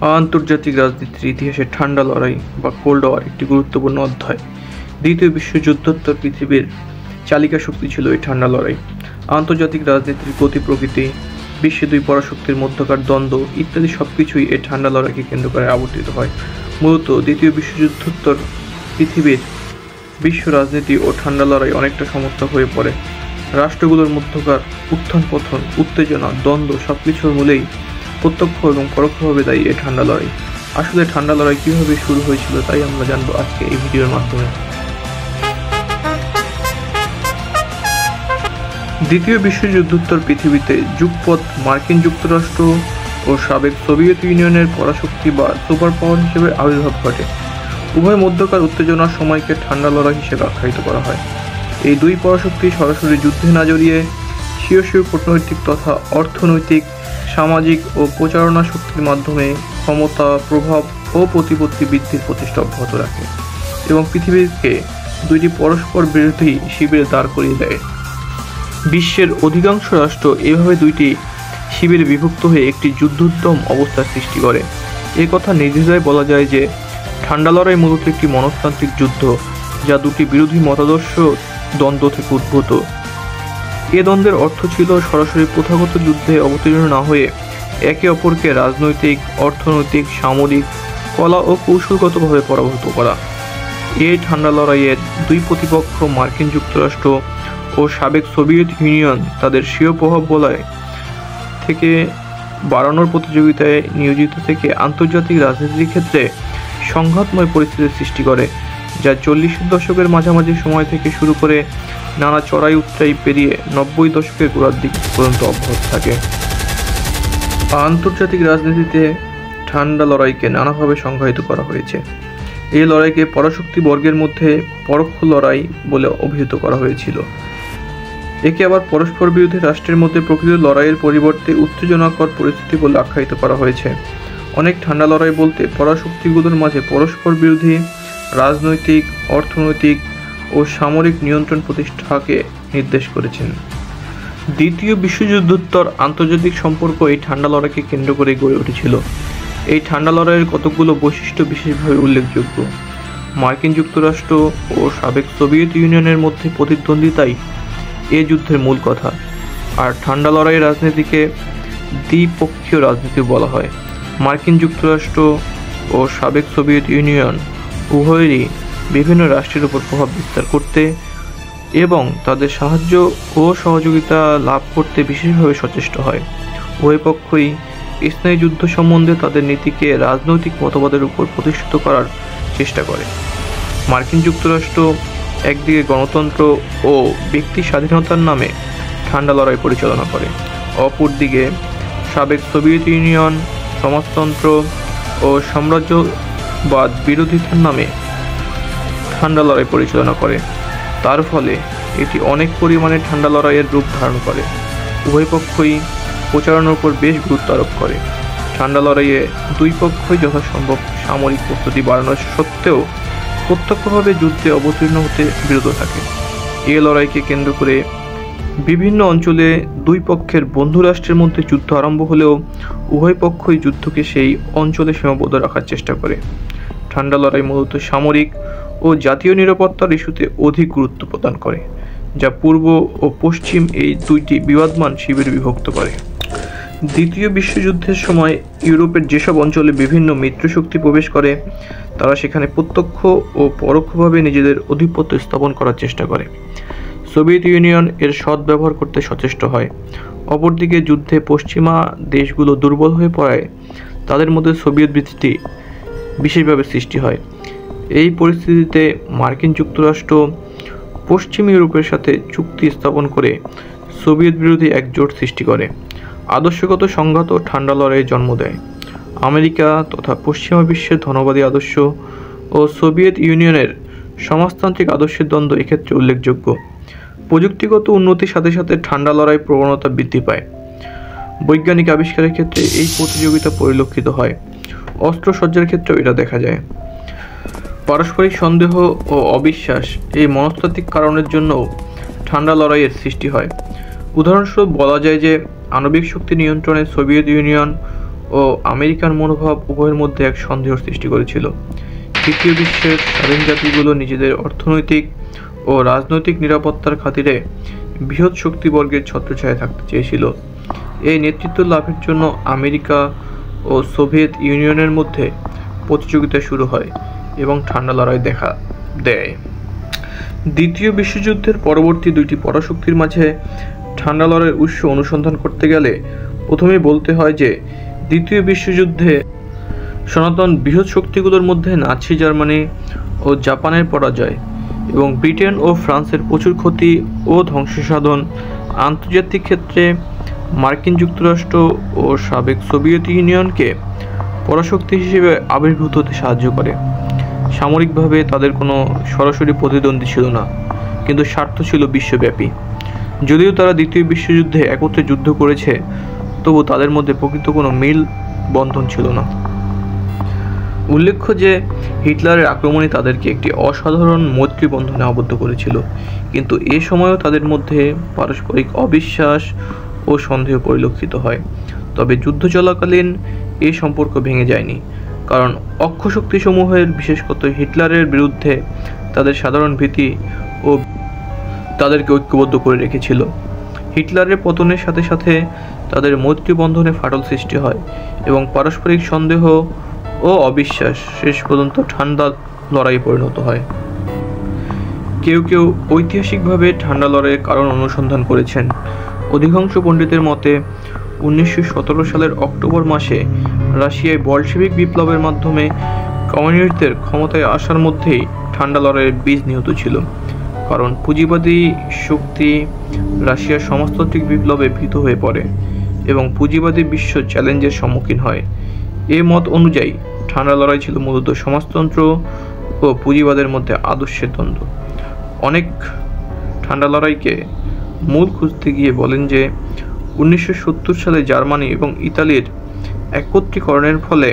আন্তর্জাতিক রাজনীতির ইতিহাসে ঠান্ডা লড়াই বা কোল্ড ওয়ার একটি গুরুত্বপূর্ণ অধ্যায়। দ্বিতীয় বিশ্বযুদ্ধোত্তর পৃথিবীর চালিকা শক্তি ছিল এই ঠান্ডা লড়াই। আন্তর্জাতিক রাজনীতির গতি প্রকৃতি, বিশ্বে দুই পরাশক্তির মধ্যকার দ্বন্দ্ব ইত্যাদি সবকিছুই এই ঠান্ডা লড়াইকে কেন্দ্র করে আবর্তিত হয়। মূলত দ্বিতীয় বিশ্বযুদ্ধোত্তর পৃথিবীর বিশ্ব রাজনীতি ও ঠান্ডা লড়াই অনেকটা সমর্থক হয়ে পড়ে। রাষ্ট্রগুলোর মধ্যকার উত্থান পতন, উত্তেজনা, দ্বন্দ্ব সবকিছুর মূলেই প্রত্যক্ষ এবং পরোক্ষভাবে দায়ী এই ঠান্ডা লড়াই। আসলে ঠান্ডা লড়াই কীভাবে শুরু হয়েছিল তাই আমরা জানবো আজকে এই ভিডিওর মাধ্যমে। দ্বিতীয় বিশ্বযুদ্ধোত্তর পৃথিবীতে যুগপৎ মার্কিন যুক্তরাষ্ট্র ও সাবেক সোভিয়েত ইউনিয়নের পরাশক্তি বা সুপার পাওয়ার হিসেবে আবির্ভাব ঘটে। উভয় মধ্যকার উত্তেজনার সময়কে ঠান্ডা লড়াই হিসেবে আখ্যায়িত করা হয়। এই দুই পরাশক্তি সরাসরি যুদ্ধে না জড়িয়ে স্বীয় স্বীয় কূটনৈতিক তথা অর্থনৈতিক, সামাজিক ও প্রচারণা শক্তির মাধ্যমে ক্ষমতা, প্রভাব ও প্রতিপত্তি বৃদ্ধির প্রচেষ্টা অব্যাহত রাখে এবং পৃথিবীকে দুইটি পরস্পর বিরোধী শিবিরে দাঁড় করিয়ে দেয়। বিশ্বের অধিকাংশ রাষ্ট্র এভাবে দুইটি শিবিরে বিভক্ত হয়ে একটি যুদ্ধোদ্যম অবস্থার সৃষ্টি করে। এ কথা নির্দ্বিধায় বলা যায় যে ঠান্ডা লড়াই মূলত একটি মনস্তান্ত্রিক যুদ্ধ, যা দুটি বিরোধী মতাদর্শ দ্বন্দ্ব থেকে উদ্ভূত। এ দ্বন্দ্বের অর্থ ছিল সরাসরি প্রথাগত যুদ্ধে অবতীর্ণ না হয়ে একে অপরকে রাজনৈতিক, অর্থনৈতিক, সামরিক, কলা ও কৌশলগতভাবে পরাভূত করা। এই ঠান্ডা লড়াইয়ের দুই প্রতিপক্ষ মার্কিন যুক্তরাষ্ট্র ও সাবেক সোভিয়েত ইউনিয়ন তাদের স্বীয় প্রভাব বলয় থেকে বাড়ানোর প্রতিযোগিতায় নিয়োজিত থেকে আন্তর্জাতিক রাজনীতির ক্ষেত্রে সংঘাতময় পরিস্থিতির সৃষ্টি করে, যা 40-এর দশকের মাঝামাঝি সময় থেকে শুরু করে নানা চড়াই উতরাই পেরিয়ে 90 দশকের গোড়ার দিক পর্যন্ত অব্যাহত থাকে। আন্তর্জাতিক রাজনীতিতে ঠান্ডা লড়াইকে নানাভাবে সংজ্ঞায়িত করা হয়েছে। এই লড়াইকে পরাশক্তি বর্গের মধ্যে পরোক্ষ লড়াই বলে অভিহিত করা হয়েছিল। একে আবার পরস্পর বিরোধী রাষ্ট্রের মধ্যে প্রকৃত লড়াইয়ের পরিবর্তে উত্তেজনাকর পরিস্থিতি বলে আখ্যায়িত করা হয়েছে। অনেক ঠান্ডা লড়াই বলতে পরাশক্তিগুলোর মাঝে পরস্পর বিরোধী রাজনৈতিক, অর্থনৈতিক ও সামরিক নিয়ন্ত্রণ প্রতিষ্ঠাকে নির্দেশ করেছেন। দ্বিতীয় বিশ্বযুদ্ধোত্তর আন্তর্জাতিক সম্পর্ক এই ঠান্ডা লড়াইকে কেন্দ্র করে গড়ে উঠেছিল। এই ঠান্ডা লড়াইয়ের কতকগুলো বৈশিষ্ট্য বিশেষভাবে উল্লেখযোগ্য। মার্কিন যুক্তরাষ্ট্র ও সাবেক সোভিয়েত ইউনিয়নের মধ্যে প্রতিদ্বন্দ্বিতাই এ যুদ্ধের মূল কথা। আর ঠান্ডা লড়াইয়ের রাজনীতিকে দ্বিপক্ষীয় রাজনীতি বলা হয়। মার্কিন যুক্তরাষ্ট্র ও সাবেক সোভিয়েত ইউনিয়ন উভয়েরই বিভিন্ন রাষ্ট্রের উপর প্রভাব বিস্তার করতে এবং তাদের সাহায্য ও সহযোগিতা লাভ করতে বিশেষভাবে সচেষ্ট হয়। উভয় পক্ষই স্থায়ী যুদ্ধ সম্বন্ধে তাদের নীতিকে রাজনৈতিক মতবাদের উপর প্রতিষ্ঠিত করার চেষ্টা করে। মার্কিন যুক্তরাষ্ট্র একদিকে গণতন্ত্র ও ব্যক্তি স্বাধীনতার নামে ঠান্ডা লড়াই পরিচালনা করে, অপরদিকে সাবেক সোভিয়েত ইউনিয়ন সমাজতন্ত্র ও সাম্রাজ্যবাদ বিরোধিতার নামে ঠান্ডা লড়াই পরিচালনা করে। তার ফলে এটি অনেক পরিমাণে ঠান্ডা লড়াইয়ের রূপ ধারণ করে। উভয় পক্ষই প্রচারণার উপর বেশ গুরুত্ব আরোপ করে। ঠান্ডা লড়াইয়ে দুই পক্ষই যথাসম্ভব সামরিক প্রস্তুতি বাড়ানোর সত্ত্বেও প্রত্যক্ষভাবে যুদ্ধে অবতীর্ণ হতে বিরত থাকে। এ লড়াইকে কেন্দ্র করে বিভিন্ন অঞ্চলে দুই পক্ষের বন্ধু রাষ্ট্রের মধ্যে যুদ্ধ আরম্ভ হলেও উভয় পক্ষই যুদ্ধকে সেই অঞ্চলে সীমাবদ্ধ রাখার চেষ্টা করে। ঠান্ডা লড়াই মূলত সামরিক ও জাতীয় নিরাপত্তার ইস্যুতে অধিক গুরুত্ব প্রদান করে, যা পূর্ব ও পশ্চিম এই দুইটি বিবাদমান শিবিরে বিভক্ত করে। দ্বিতীয় বিশ্বযুদ্ধের সময় ইউরোপের যেসব অঞ্চলে বিভিন্ন মিত্রশক্তি প্রবেশ করে, তারা সেখানে প্রত্যক্ষ ও পরোক্ষভাবে নিজেদের আধিপত্য স্থাপন করার চেষ্টা করে। সোভিয়েত ইউনিয়ন এর সৎ ব্যবহার করতে সচেষ্ট হয়। অপরদিকে যুদ্ধে পশ্চিমা দেশগুলো দুর্বল হয়ে পড়ায় তাদের মধ্যে সোভিয়েত ভীতি বিশেষভাবে সৃষ্টি হয়। এই পরিস্থিতিতে মার্কিন যুক্তরাষ্ট্র পশ্চিম ইউরোপের সাথে চুক্তি স্থাপন করে সোভিয়েত বিরোধী একজোট সৃষ্টি করে। আদর্শগত সংঘাত ও ঠান্ডা লড়াইয়ের জন্ম দেয়। আমেরিকা তথা পশ্চিমা বিশ্বের ধনবাদী আদর্শ ও সোভিয়েত ইউনিয়নের সমাজতান্ত্রিক আদর্শের দ্বন্দ্ব এক্ষেত্রে উল্লেখযোগ্য। প্রযুক্তিগত উন্নতির সাথে সাথে ঠান্ডা লড়াই প্রবণতা বৃদ্ধি পায়। বৈজ্ঞানিক আবিষ্কারের ক্ষেত্রে এই প্রতিযোগিতা পরিলক্ষিত হয়। অস্ত্রসজ্জার ক্ষেত্রেও এটা দেখা যায়। পারস্পরিক সন্দেহ ও অবিশ্বাস এই মনস্তাত্ত্বিক কারণের জন্য ঠান্ডা লড়াইয়ের সৃষ্টি হয়। উদাহরণস্বরূপ বলা যায় যে আণবিক শক্তি নিয়ন্ত্রণে সোভিয়েত ইউনিয়ন ও ও আমেরিকার মনোভাব উভয়ের মধ্যে এক সন্দেহ সৃষ্টি করেছিল। তৃতীয় বিশ্বের স্বাধীন জাতিগুলো নিজেদের অর্থনৈতিক ও রাজনৈতিক নিরাপত্তার খাতিরে বৃহৎ শক্তিবর্গের ছত্রছায়ায় থাকতে চেয়েছিল। এই নেতৃত্ব লাভের জন্য আমেরিকা ও সোভিয়েত ইউনিয়নের মধ্যে প্রতিযোগিতা শুরু হয় এবং ঠান্ডা লড়াই দেখা দেয়। দ্বিতীয় বিশ্বযুদ্ধের পরবর্তী দুইটি পরাশক্তির মাঝে ঠান্ডা লড়াইয়ের উৎস অনুসন্ধান করতে গেলে প্রথমেই বলতে হয় যে দ্বিতীয় বিশ্বযুদ্ধে সনাতন বৃহৎ শক্তিগুলোর মধ্যে নাৎসি জার্মানি ও জাপানের পরাজয় এবং ব্রিটেন ও ফ্রান্সের প্রচুর ক্ষতি ও ধ্বংসসাধন আন্তর্জাতিক ক্ষেত্রে মার্কিন যুক্তরাষ্ট্র ও সাবেক সোভিয়েত ইউনিয়নকে পরাশক্তি হিসেবে আবির্ভূত হতে সাহায্য করে। সামরিকভাবে তাদের কোনো সরাসরি প্রতিদ্বন্দ্বী ছিল না, কিন্তু স্বার্থ ছিল বিশ্বব্যাপী। যদিও তারা দ্বিতীয় বিশ্বযুদ্ধে একত্রে যুদ্ধ করেছে, তবু তাদের মধ্যে প্রকৃত কোনো মিল বন্ধন ছিল না। উল্লেখ্য যে হিটলারের আক্রমণই তাদেরকে একটি অসাধারণ মৈত্রী বন্ধনে আবদ্ধ করেছিল, কিন্তু এ সময়ও তাদের মধ্যে পারস্পরিক অবিশ্বাস ও সন্দেহ পরিলক্ষিত হয়। তবে যুদ্ধ চলাকালীন এই সম্পর্ক ভেঙে যায়নি, কারণ অক্ষশক্তিসমূহের বিশেষত হিটলারের বিরুদ্ধে তাদের সাধারণ ভীতি ও তাদেরকে ঐক্যবদ্ধ করে রেখেছিল। হিটলারের পতনের সাথে সাথে তাদের মৈত্রী বন্ধনে ফাটল সৃষ্টি হয় এবং পারস্পরিক সন্দেহ ও অবিশ্বাস শেষ পর্যন্ত ঠান্ডা লড়াই পরিণত হয়। কেউ কেউ ঐতিহাসিকভাবে ঠান্ডা লড়াইয়ের কারণ অনুসন্ধান করেছেন। অধিকাংশ পণ্ডিতের মতে 1917 সালের অক্টোবর মাসে রাশিয়ায় বলশেভিক বিপ্লবের মাধ্যমে কমিউনিস্টদের ক্ষমতায় আসার মধ্যেই ঠান্ডা লড়াইয়ের বীজ নিহত ছিল, কারণ পুঁজিবাদী শক্তি রাশিয়ার সমাজতান্ত্রিক বিপ্লবে ভীত হয়ে পড়ে এবং পুঁজিবাদী বিশ্ব চ্যালেঞ্জের সম্মুখীন হয়। এ মত অনুযায়ী ঠান্ডা লড়াই ছিল মূলত সমাজতন্ত্র ও পুঁজিবাদের মধ্যে আদর্শের দ্বন্দ্ব। অনেক ঠান্ডা লড়াইকে মূল খুঁজতে গিয়ে বলেন যে 1970 সালে জার্মানি এবং ইতালির একত্রীকরণের ফলে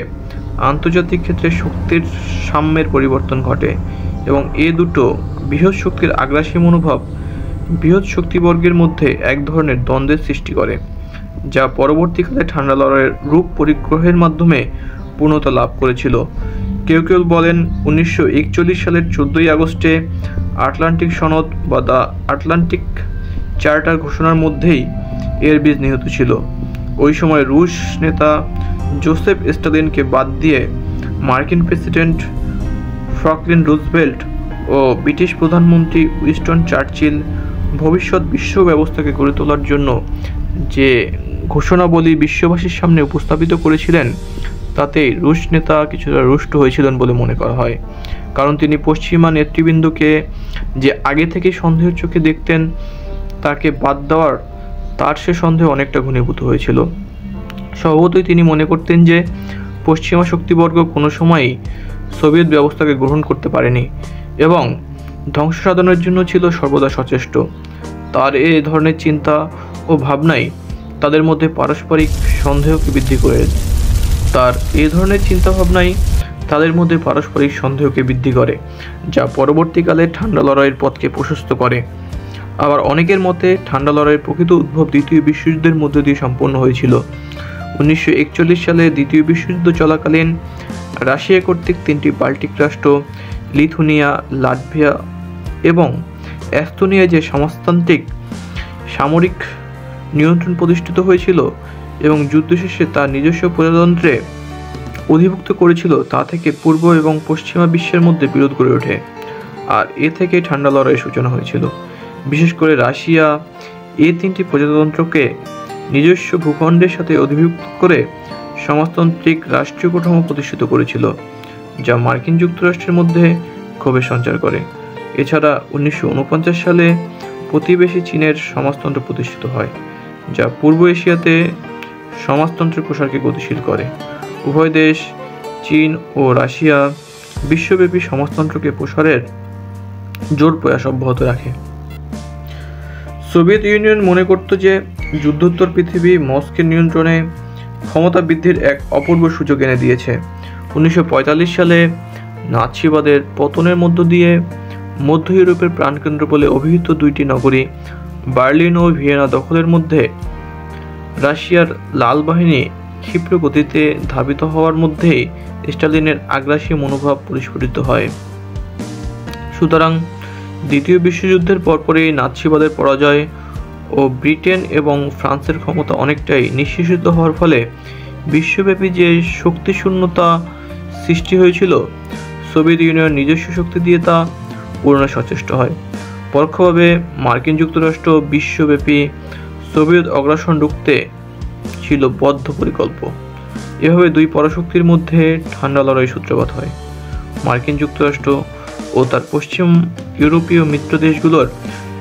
আন্তর্জাতিক ক্ষেত্রে শক্তির সাম্যের পরিবর্তন ঘটে এবং এ দুটো বৃহৎ শক্তির আগ্রাসী মনোভাব বৃহৎ শক্তিবর্গের মধ্যে এক ধরনের দ্বন্দ্বের সৃষ্টি করে, যা পরবর্তীকালে ঠান্ডা লড়াইয়ের রূপ পরিগ্রহের মাধ্যমে পূর্ণতা লাভ করেছিল। কেউ কেউ বলেন 1941 সালের 14 আগস্টে আটলান্টিক সনদ বা দ্য আটলান্টিক চার্টার ঘোষণার মধ্যেই এর বীজ নিহত ছিল। ওই সময় রুশ নেতা জোসেফ স্টালিনকে বাদ দিয়ে মার্কিন প্রেসিডেন্ট ফ্রাঙ্কলিন রুজভেল্ট ও ব্রিটিশ প্রধানমন্ত্রী উইনস্টন চার্চিল ভবিষ্যৎ বিশ্ব ব্যবস্থাকে গড়ে তোলার জন্য যে ঘোষণাবলী বিশ্ববাসীর সামনে উপস্থাপিত করেছিলেন, তাতেই রুশ নেতা কিছুটা রুষ্ট হয়েছিলেন বলে মনে করা হয়, কারণ তিনি পশ্চিমা নেতৃবৃন্দকে যে আগে থেকে সন্দেহের চোখে দেখতেন, তাকে বাদ দেওয়ার তার সে সন্দেহ অনেকটা ঘনীভূত হয়েছিল। স্বভাবতই তিনি মনে করতেন যে পশ্চিমা শক্তিবর্গ কোনো সময়ই সোভিয়েত ব্যবস্থাকে গ্রহণ করতে পারেনি এবং ধ্বংস সাধনের জন্য ছিল সর্বদা সচেষ্ট। তার এ ধরনের চিন্তা ও ভাবনাই তাদের মধ্যে পারস্পরিক সন্দেহকে বৃদ্ধি করে। যা পরবর্তীকালে ঠান্ডা লড়াইয়ের পথকে প্রশস্ত করে। আবার অনেকের মতে ঠান্ডা লড়াইয়ের প্রকৃত উদ্ভব দ্বিতীয় বিশ্বযুদ্ধের মধ্য দিয়ে সম্পন্ন হয়েছিল। 1941 সালে দ্বিতীয় বিশ্বযুদ্ধ চলাকালীন রাশিয়া কর্তৃক 3টি বাল্টিক রাষ্ট্র লিথুয়ানিয়া, লাটভিয়া এবং এস্তোনিয়ায় যে সমাজতান্ত্রিক সামরিক নিয়ন্ত্রণ প্রতিষ্ঠিত হয়েছিল এবং যুদ্ধ শেষে তার নিজস্ব প্রজাতন্ত্রে অধিভুক্ত করেছিল, তা থেকে পূর্ব এবং পশ্চিমা বিশ্বের মধ্যে বিরোধ গড়ে ওঠে। আর এ থেকে ঠান্ডা লড়াইয়ের সূচনা হয়েছিল। বিশেষ করে রাশিয়া এই 3টি প্রজাতন্ত্রকে নিজস্ব ভূখণ্ডের সাথে অধিভুক্ত করে সমাজতান্ত্রিক রাষ্ট্রীয় কাঠামো প্রতিষ্ঠিত করেছিল, যা মার্কিন যুক্তরাষ্ট্রের মধ্যে ক্ষোভের সঞ্চার করে। এছাড়া 1949 সালে প্রতিবেশী চীনের সমাজতন্ত্র প্রতিষ্ঠিত হয়, যা পূর্ব এশিয়াতে সমাজতন্ত্রের প্রসারকে গতিশীল করে। উভয় দেশ, চীন ও রাশিয়া, বিশ্বব্যাপী সমাজতন্ত্রকে প্রসারের জোর প্রয়াস অব্যাহত রাখে। সোভিয়েত ইউনিয়ন মনে করত যে যুদ্ধোত্তর পৃথিবী মস্কোর নিয়ন্ত্রণে ক্ষমতা বৃদ্ধির এক অপূর্ব সুযোগ এনে দিয়েছে। 1945 সালে নাৎসিবাদের পতনের মধ্য দিয়ে মধ্য ইউরোপের প্রাণকেন্দ্র বলে অভিহিত দুইটি নগরী বার্লিন ও ভিয়েনা দখলের মধ্যে রাশিয়ার লাল বাহিনী ক্ষিপ্র গতিতে ধাবিত হওয়ার মধ্যেই স্টালিনের আগ্রাসী মনোভাব পরিস্ফুটিত হয়। সুতরাং দ্বিতীয় বিশ্বযুদ্ধের পরপরই নাৎসিবাদের পরাজয় ও ব্রিটেন এবং ফ্রান্সের ক্ষমতা অনেকটাই নিঃশেষিত হওয়ার ফলে বিশ্বব্যাপী যে শক্তিশূন্যতা সৃষ্টি হয়েছিল, সোভিয়েত ইউনিয়ন নিজস্ব শক্তি দিয়ে তা পূরণে সচেষ্ট হয়। পরোক্ষভাবে মার্কিন যুক্তরাষ্ট্র বিশ্বব্যাপী সোভিয়েত অগ্রাসন রুখতে ছিল বদ্ধপরিকল্প। এভাবে দুই পরাশক্তির মধ্যে ঠান্ডা লড়াই সূত্রপাত হয়। মার্কিন যুক্তরাষ্ট্র ও তার পশ্চিম ইউরোপীয় মিত্র দেশগুলোর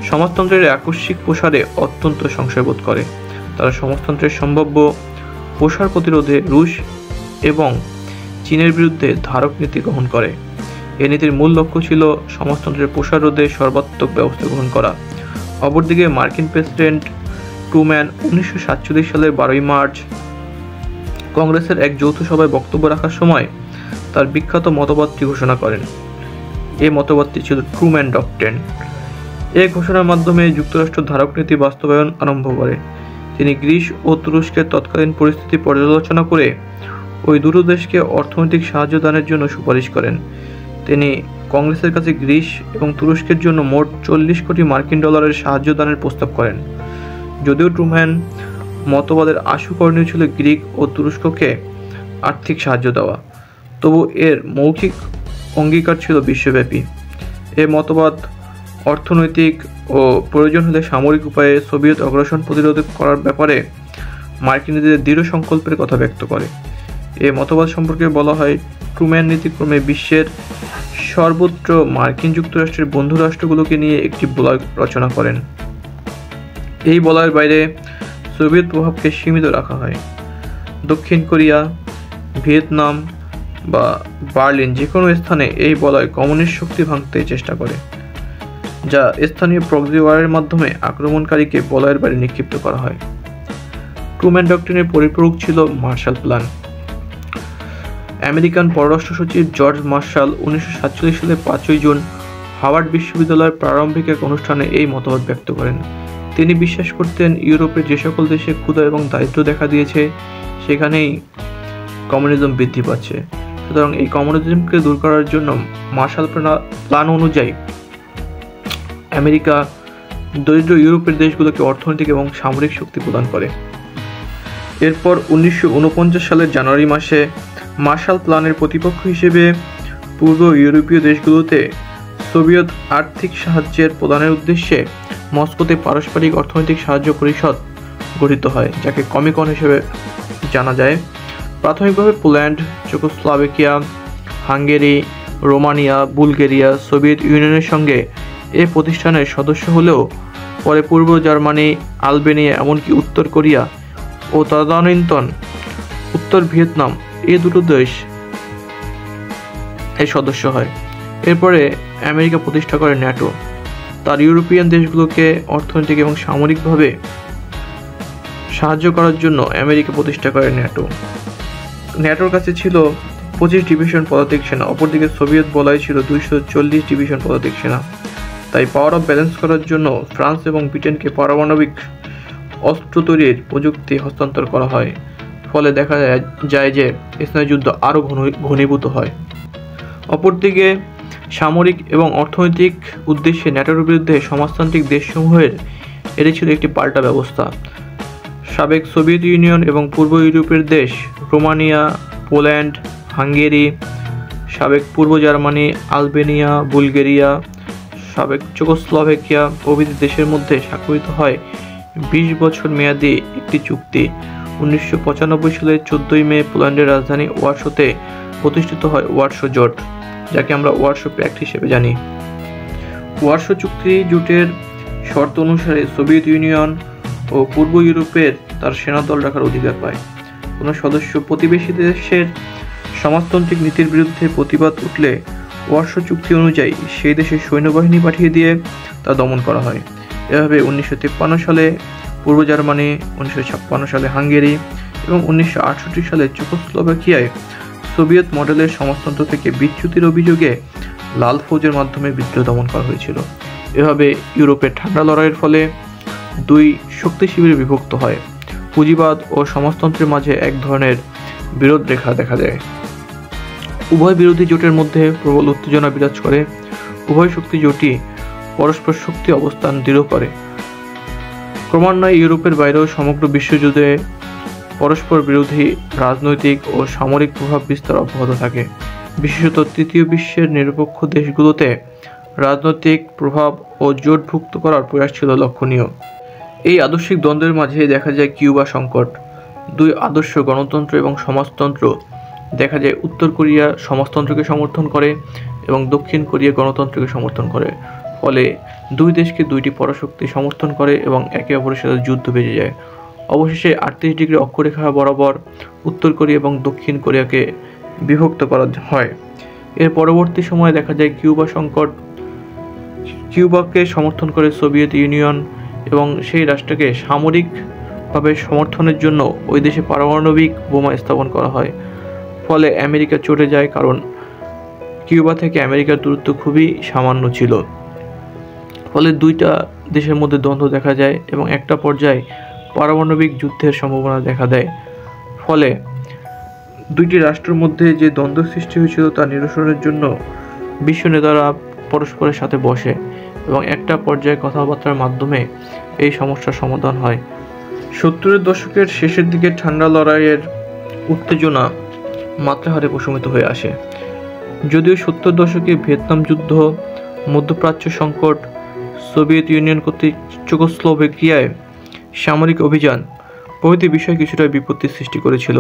সমাজতন্ত্রের আকস্মিক প্রসারে অত্যন্ত সংশয়বোধ করে। তারা সমাজতন্ত্রের সম্ভাব্য প্রসার প্রতিরোধে রুশ এবং চীনের বিরুদ্ধে ধারক নীতি গ্রহণ করে। এ নীতির মূল লক্ষ্য ছিল সমাজতন্ত্রের প্রসার রোধে সর্বাত্মক ব্যবস্থা গ্রহণ করা। অপরদিকে মার্কিন প্রেসিডেন্ট ট্রুম্যান 1947 সালের 12 মার্চ কংগ্রেসের এক যৌথ সভায় বক্তব্য রাখার সময় তার বিখ্যাত মতবাদটি ঘোষণা করেন। এই মতবাদটি ছিল ট্রুম্যান ডক্ট্রিন। এই ঘোষণার মাধ্যমে যুক্তরাষ্ট্র ধারক নীতি বাস্তবায়ন আরম্ভ করে। তিনি গ্রিস ও তুরস্কের তৎকালীন পরিস্থিতি পর্যালোচনা করে ওই দুটো দেশকে অর্থনৈতিক সাহায্য দানের জন্য সুপারিশ করেন। তিনি কংগ্রেসের কাছে গ্রিস এবং তুরস্কের জন্য মোট 40 কোটি মার্কিন ডলারের সাহায্য দানের প্রস্তাব করেন। যদিও ট্রুম্যান মতবাদের আশু করণীয় ছিল গ্রিক ও তুরস্ককে আর্থিক সাহায্য দেওয়া, তবু এর মৌখিক অঙ্গীকার ছিল বিশ্বব্যাপী। এ মতবাদ অর্থনৈতিক ও প্রয়োজন হলে সামরিক উপায়ে সোভিয়েত অগ্রাসন প্রতিরোধ করার ব্যাপারে মার্কিনীদের দৃঢ় সংকল্পের কথা ব্যক্ত করে। এ মতবাদ সম্পর্কে বলা হয়, ট্রুম্যান নীতিক্রমে বিশ্বের সর্বত্র মার্কিন যুক্তরাষ্ট্রের বন্ধু রাষ্ট্রগুলোকে নিয়ে একটি বলয় রচনা করেন। এই বলয়ের বাইরে সোভিয়েত প্রভাবকে সীমিত রাখা হয়। দক্ষিণ কোরিয়া, ভিয়েতনাম বা বার্লিন যে কোনো স্থানে এই বলয় কমিউনিস্ট শক্তি ভাঙতে চেষ্টা করে, যা স্থানীয় প্রক্সি ওয়ারের মাধ্যমে আক্রমণকারীকে বলয়ের বাইরে নিক্ষিপ্ত করা হয়। ট্রুম্যান ডক্ট্রিনের পরিপূরক ছিল মার্শাল প্ল্যান। আমেরিকান পররাষ্ট্র সচিব জর্জ মার্শাল 1947 সালের 5 জুন হাওয়ার্ড বিশ্ববিদ্যালয়ের প্রারম্ভিক এক অনুষ্ঠানে এই মতবাদ ব্যক্ত করেন। তিনি বিশ্বাস করতেন, ইউরোপের যে সকল দেশে ক্ষুধা এবং দারিদ্র্য দেখা দিয়েছে সেখানেই কমিউনিজম বৃদ্ধি পাচ্ছে। সুতরাং এই কমিউনিজমকে দূর করার জন্য মার্শাল প্ল্যান অনুযায়ী আমেরিকা দরিদ্র ইউরোপের দেশগুলোকে অর্থনৈতিক এবং সামরিক শক্তি প্রদান করে। এরপর 1949 সালের জানুয়ারি মাসে মার্শাল প্ল্যানের প্রতিপক্ষ হিসেবে পূর্ব ইউরোপীয় দেশগুলোতে সোভিয়েত আর্থিক সাহায্যের প্রদানের উদ্দেশ্যে মস্কোতে পারস্পরিক অর্থনৈতিক সাহায্য পরিষদ গঠিত হয়, যাকে কমিকন হিসেবে জানা যায়। প্রাথমিকভাবে Poland, Czechoslovakia, Hungary, Romania, Bulgaria Soviet ইউনিয়নের সঙ্গে এ প্রতিষ্ঠানের সদস্য হলেও পরে পূর্ব জার্মানি, আলবেনিয়া, এমনকি উত্তর কোরিয়া ও তদানীন্তন উত্তর ভিয়েতনাম এই দুটো দেশ এর সদস্য হয়। এরপরে আমেরিকা প্রতিষ্ঠা করে ন্যাটো। তার ইউরোপিয়ান দেশগুলোকে অর্থনৈতিক এবং সামরিকভাবে সাহায্য করার জন্য আমেরিকা প্রতিষ্ঠা করে ন্যাটো। ন্যাটোর কাছে ছিল 25 ডিভিশন পদাতিক সেনা, অপরদিকে সোভিয়েত বলয় ছিল 240 ডিভিশন পদাতিক সেনা। তাই পাওয়ার অফ ব্যালেন্স করার জন্য ফ্রান্স এবং ব্রিটেনকে পারমাণবিক অস্ত্র তৈরির প্রযুক্তি হস্তান্তর করা হয়। ফলে দেখা যায় যে স্নায়ুযুদ্ধ আরও ঘনীভূত হয়। অপরদিকে সামরিক এবং অর্থনৈতিক উদ্দেশ্যে ন্যাটোর বিরুদ্ধে সমাজতান্ত্রিক দেশসমূহের এটি ছিল একটি পাল্টা ব্যবস্থা। সাবেক সোভিয়েত ইউনিয়ন এবং পূর্ব ইউরোপের দেশ রোমানিয়া, পোল্যান্ড, হাঙ্গেরি, সাবেক পূর্ব জার্মানি, আলবেনিয়া, বুলগেরিয়া, সাবেক চেকোস্লোভাকিয়া প্রভৃতি দেশের মধ্যে স্বাক্ষরিত হয় 20 বছর মেয়াদী একটি চুক্তি। 1995 সালের 14 মে পোল্যান্ডের রাজধানী ওয়ারশোতে প্রতিষ্ঠিত হয় ওয়ারশো জোট, যাকে আমরা ওয়ারশো প্যাক্ট হিসেবে জানি। ওয়ারশো চুক্তি জোটের শর্ত অনুসারে সোভিয়েত ইউনিয়ন ও পূর্ব ইউরোপের তার সেনাদল রাখার অধিকার পায়। কোনো সদস্য প্রতিবেশী দেশের সমাজতান্ত্রিক নীতির বিরুদ্ধে প্রতিবাদ উঠলে ওয়ারশো চুক্তি অনুযায়ী সেই দেশে সৈন্যবাহিনী পাঠিয়ে দিয়ে তা দমন করা হয়। এভাবে 1953 সালে পূর্ব জার্মানি, 1956 সালে হাঙ্গেরি এবং 1968 সালে চেকোস্লোভাকিয়ায় সোভিয়েত মডেলের সমাজতন্ত্র থেকে বিচ্যুতির অভিযোগে লাল ফৌজের মাধ্যমে বিদ্রোহ দমন করা হয়েছিল। এভাবে ইউরোপের ঠান্ডা লড়াইয়ের ফলে দুই শক্তি শিবিরে বিভক্ত হয়। পুঁজিবাদ ও সমাজতন্ত্রের মাঝে এক ধরনের বিরোধ রেখা দেখা যায়। উভয় বিরোধী জোটের মধ্যে প্রবল উত্তেজনা বিরাজ করে। উভয় শক্তি জোটই পরস্পর শক্তি অবস্থান দৃঢ় করে। ক্রমান্বয়ে ইউরোপের বাইরেও সমগ্র বিশ্বজুড়ে পরস্পর বিরোধী রাজনৈতিক ও সামরিক প্রভাব বিস্তার অব্যাহত থাকে। বিশেষত তৃতীয় বিশ্বের নিরপেক্ষ দেশগুলোতে রাজনৈতিক প্রভাব ও জোটভুক্ত করার প্রয়াস ছিল লক্ষণীয়। এই আদর্শিক দ্বন্দ্বের মাঝে দেখা যায় কিউবা সংকট। দুই আদর্শ গণতন্ত্র এবং সমাজতন্ত্র দেখা যায় উত্তর কোরিয়া সমাজতন্ত্রকে সমর্থন করে এবং দক্ষিণ কোরিয়া গণতন্ত্রকে সমর্থন করে। ফলে দুই দেশকে দুইটি পরাশক্তি সমর্থন করে এবং একে অপরের সাথে যুদ্ধ বেজে যায়। অবশেষে 38 ডিগ্রি অক্ষরেখা বরাবর উত্তর কোরিয়া এবং দক্ষিণ কোরিয়াকে বিভক্ত করা হয়। এর পরবর্তী সময়ে দেখা যায় কিউবা সংকট। কিউবাকে সমর্থন করে সোভিয়েত ইউনিয়ন এবং সেই রাষ্ট্রকে সামরিকভাবে সমর্থনের জন্য ওই দেশে পারমাণবিক বোমা স্থাপন করা হয়। ফলে আমেরিকা চটে যায়, কারণ কিউবা থেকে আমেরিকার দূরত্ব খুবই সামান্য ছিল। ফলে দুইটা দেশের মধ্যে দ্বন্দ্ব দেখা যায় এবং একটা পর্যায়ে পারমাণবিক যুদ্ধের সম্ভাবনা দেখা দেয়। ফলে দুইটি রাষ্ট্রের মধ্যে যে দ্বন্দ্ব সৃষ্টি হয়েছিল তা নিরসনের জন্য বিশ্ব নেতারা পরস্পরের সাথে বসে এবং একটা পর্যায়ে কথাবার্তার মাধ্যমে এই সমস্যার সমাধান হয়। 70-এর দশকের শেষের দিকে ঠান্ডা লড়াইয়ের উত্তেজনা মাত্রাহারে প্রশমিত হয়ে আসে। যদিও 70 দশকে ভিয়েতনাম যুদ্ধ, মধ্যপ্রাচ্য সংকট, সোভিয়েত ইউনিয়ন কর্তৃক চেকোস্লোভাকিয়ায় সামরিক অভিযান প্রভৃতি বিষয় কিছুটা বিপত্তির সৃষ্টি করেছিল।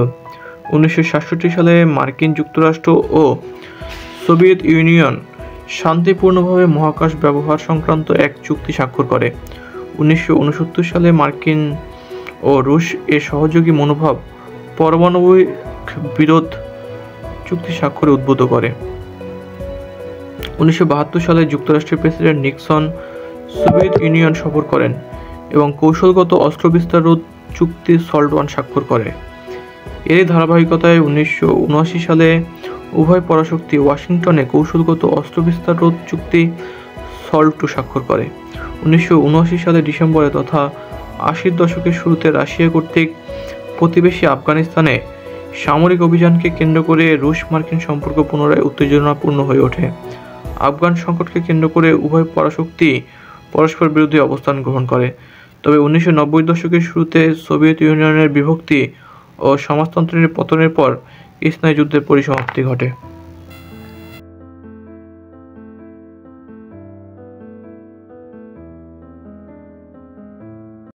1967 সালে মার্কিন যুক্তরাষ্ট্র ও সোভিয়েত ইউনিয়ন শান্তিপূর্ণভাবে মহাকাশ ব্যবহার সংক্রান্ত এক চুক্তি স্বাক্ষর করে। 1969 সালে মার্কিন ও রুশ এর সহযোগী মনোভাব পারমাণবিক বিরোধ চুক্তি স্বাক্ষরে উদ্বুদ্ধ করে। 1972 সালে যুক্তরাষ্ট্রের প্রেসিডেন্ট নিক্সন সোভিয়েত ইউনিয়ন সফর করেন এবং কৌশলগত অস্ত্র বিস্তার রোধ চুক্তি সল্ট ওয়ান স্বাক্ষর করে। এরই ধারাবাহিকতায় 1979 সালে উভয় পরাশক্তি ওয়াশিংটনে কৌশলগত অস্ত্র বিস্তার রোধ চুক্তি সল্ট টু স্বাক্ষর করে। 1979 সালে ডিসেম্বরে তথা 80-র দশকের শুরুতে রাশিয়া কর্তৃক প্রতিবেশী আফগানিস্তানে সামরিক অভিযানকে কেন্দ্র করে রুশ মার্কিন সম্পর্ক পুনরায় উত্তেজনাপূর্ণ হয়ে ওঠে। আফগান সংকটকে কেন্দ্র করে উভয় পরাশক্তি পরস্পর বিরোধী অবস্থান গ্রহণ করে। তবে 1990 দশকের শুরুতে সোভিয়েত ইউনিয়নের বিভক্তি ও সমাজতন্ত্রের পতনের পর স্নায়ু যুদ্ধের পরিসমাপ্তি ঘটে।